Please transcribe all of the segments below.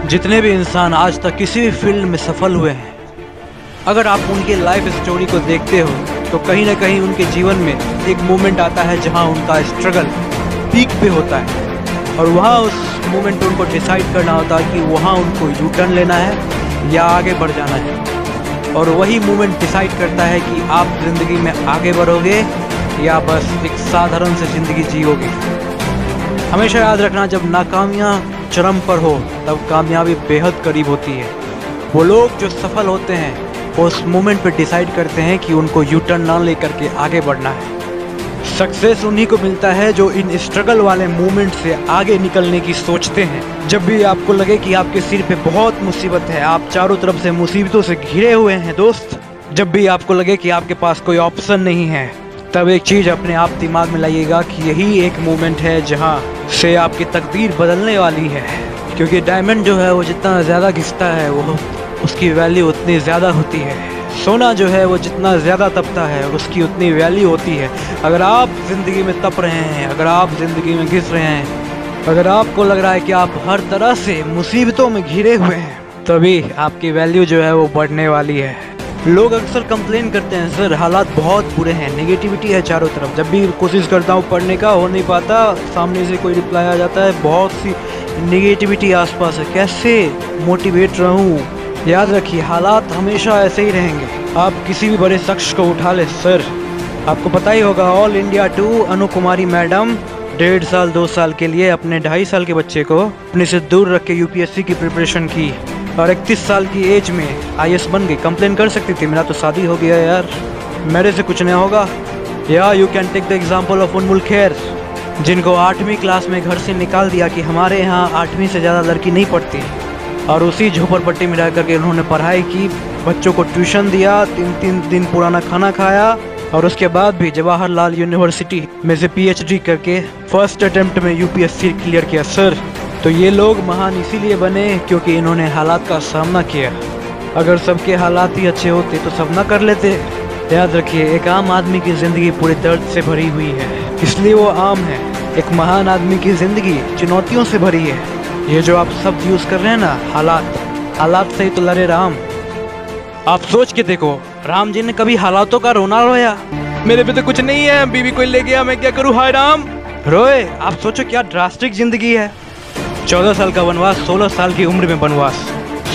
जितने भी इंसान आज तक किसी भी फील्ड में सफल हुए हैं, अगर आप उनके लाइफ स्टोरी को देखते हो तो कहीं ना कहीं उनके जीवन में एक मोमेंट आता है जहां उनका स्ट्रगल पीक पे होता है और वहां उस मोमेंट पे उनको डिसाइड करना होता है कि वहां उनको यू टर्न लेना है या आगे बढ़ जाना है। और वही मोमेंट डिसाइड करता है कि आप ज़िंदगी में आगे बढ़ोगे या बस एक साधारण से ज़िंदगी जियोगे। हमेशा याद रखना, जब नाकामियाँ चरम पर हो तब कामयाबी बेहद करीब होती है। वो लोग जो सफल होते हैं वो उस मोमेंट पे डिसाइड करते हैं कि उनको यू टर्न ना लेकर के आगे बढ़ना है। सक्सेस उन्हीं को मिलता है जो इन स्ट्रगल वाले मोमेंट से आगे निकलने की सोचते हैं। जब भी आपको लगे कि आपके सिर पे बहुत मुसीबत है, आप चारों तरफ से मुसीबतों से घिरे हुए हैं दोस्त, जब भी आपको लगे कि आपके पास कोई ऑप्शन नहीं है, तब एक चीज़ अपने आप दिमाग में लाइएगा कि यही एक मोमेंट है जहां से आपकी तकदीर बदलने वाली है। क्योंकि डायमंड जो है वो जितना ज़्यादा घिसता है वो उसकी वैल्यू उतनी ज़्यादा होती है। सोना जो है वो जितना ज़्यादा तपता है उसकी उतनी वैल्यू होती है। अगर आप ज़िंदगी में तप रहे हैं, अगर आप ज़िंदगी में घिस रहे हैं, अगर आपको लग रहा है कि आप हर तरह से मुसीबतों में घिरे हुए हैं, तभी आपकी वैल्यू जो है वो बढ़ने वाली है। लोग अक्सर कंप्लेन करते हैं, सर हालात बहुत बुरे हैं, नेगेटिविटी है चारों तरफ। जब भी कोशिश करता हूँ पढ़ने का, हो नहीं पाता, सामने से कोई रिप्लाई आ जाता है, बहुत सी नेगेटिविटी आसपास है, कैसे मोटिवेट रहूँ। याद रखिए, हालात हमेशा ऐसे ही रहेंगे। आप किसी भी बड़े शख्स को उठा ले, सर आपको पता ही होगा, ऑल इंडिया 2 अनु कुमारी मैडम 1.5 साल 2 साल के लिए अपने 2.5 साल के बच्चे को अपने से दूर रख के यूपीएससी की प्रिपरेशन की और 31 साल की एज में आईएएस बन गई। कंप्लेन कर सकती थी, मेरा तो शादी हो गया यार, मेरे से कुछ नहीं होगा। या you can take the example of Ummul Khair, जिनको 8वीं क्लास में घर से निकाल दिया कि हमारे यहाँ 8वीं से ज़्यादा लड़की नहीं पढ़ती, और उसी झोपड़पट्टी में रह करके उन्होंने पढ़ाई की, बच्चों को ट्यूशन दिया, 3 दिन पुराना खाना खाया और उसके बाद भी जवाहरलाल यूनिवर्सिटी में से पीएचडी करके फर्स्ट अटेम्प्ट में यूपीएससी क्लियर किया। सर तो ये लोग महान इसीलिए बने क्योंकि इन्होंने हालात का सामना किया। अगर सबके हालात ही अच्छे होते तो सब ना कर लेते। याद रखिए, एक आम आदमी की ज़िंदगी पूरे दर्द से भरी हुई है, इसलिए वो आम है। एक महान आदमी की ज़िंदगी चुनौतियों से भरी है। ये जो आप शब्द यूज़ कर रहे हैं ना, हालात से ही तो लड़े राम। आप सोच के देखो, राम जी ने कभी हालातों का रोना रोया? मेरे पे तो कुछ नहीं है, बीवी कोई ले गया, मैं क्या करूँ, हाय राम रोए? आप सोचो क्या ड्रास्टिक जिंदगी है। 14 साल का वनवास, 16 साल की उम्र में वनवास।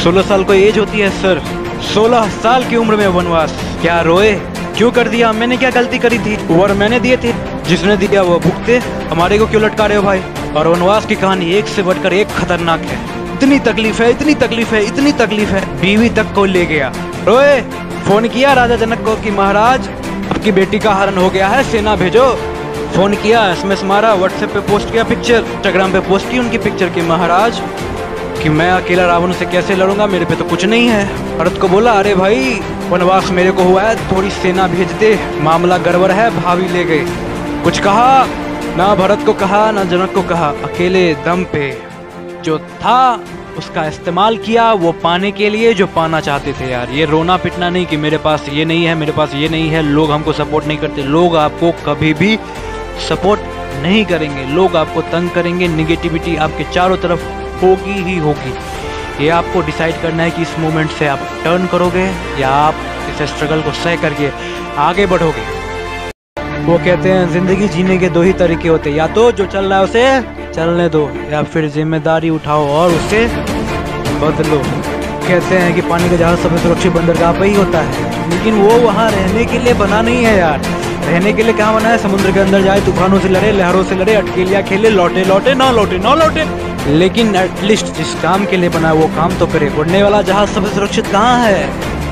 16 साल को एज होती है सर, 16 साल की उम्र में वनवास। क्या रोए? क्यों कर दिया? मैंने क्या गलती करी थी? वर मैंने दिए थे, जिसने दिया वो भुगते, हमारे को क्यों लटका रहे हो भाई? और वनवास की कहानी एक से बढ़कर एक खतरनाक है। इतनी तकलीफ है, इतनी तकलीफ है, इतनी तकलीफ है, बीवी तक को ले गया। रोए? फोन किया राजा जनक को कि महाराज आपकी बेटी का हरण हो गया है, सेना भेजो। फोन किया, एसएमएस मारा, व्हाट्सएप पे पोस्ट किया पिक्चर, इंस्टाग्राम पे पोस्ट की उनकी पिक्चर की महाराज कि मैं अकेला रावण से कैसे लड़ूंगा, मेरे पे तो कुछ नहीं है। भरत को बोला, अरे भाई वनवास मेरे को हुआ है, थोड़ी सेना भेज दे, मामला गड़बड़ है, भाभी ले गए। कुछ कहा ना भरत को कहा ना जनक को कहा, अकेले दम पे जो था उसका इस्तेमाल किया वो पाने के लिए जो पाना चाहते थे। यार ये रोना पिटना नहीं कि मेरे पास ये नहीं है, मेरे पास ये नहीं है, लोग हमको सपोर्ट नहीं करते। लोग आपको कभी भी सपोर्ट नहीं करेंगे, लोग आपको तंग करेंगे, निगेटिविटी आपके चारों तरफ होगी ही होगी। ये आपको डिसाइड करना है कि इस मोमेंट से आप टर्न करोगे या आप इस स्ट्रगल को सह करके आगे बढ़ोगे। वो कहते हैं जिंदगी जीने के 2 ही तरीके होते हैं, या तो जो चल रहा है उसे चलने दो या फिर जिम्मेदारी उठाओ और उसे बदलो। कहते हैं कि पानी का जहाज सबसे सुरक्षित बंदरगाह पर ही होता है, लेकिन वो वहाँ रहने के लिए बना नहीं है यार। रहने के लिए कहाँ बना है? समुद्र के अंदर जाए, तूफानों से लड़े, लहरों से लड़े, अटकेलियाँ खेले, लौटे लौटे ना लौटे ना लौटे। लेकिन एटलीस्ट जिस काम के लिए बना है वो काम तो करे। उड़ने वाला जहाज सबसे सुरक्षित कहाँ है?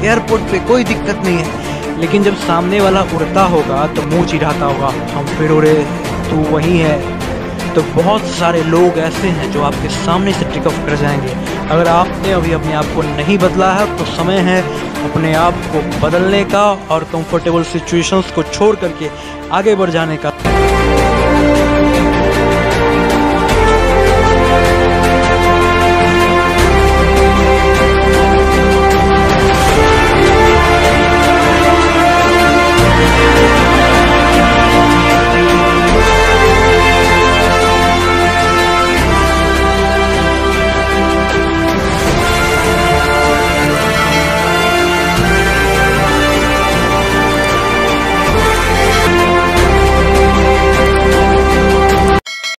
एयरपोर्ट पे कोई दिक्कत नहीं है, लेकिन जब सामने वाला उड़ता होगा तो मुँह चिढ़ाता होगा, हम फिर उड़े, तू वहीं है। तो बहुत सारे लोग ऐसे हैं जो आपके सामने से टेक ऑफ कर जाएंगे। अगर आपने अभी अपने आप को नहीं बदला है तो समय है अपने आप को बदलने का और कंफर्टेबल सिचुएशंस को छोड़ करके आगे बढ़ जाने का।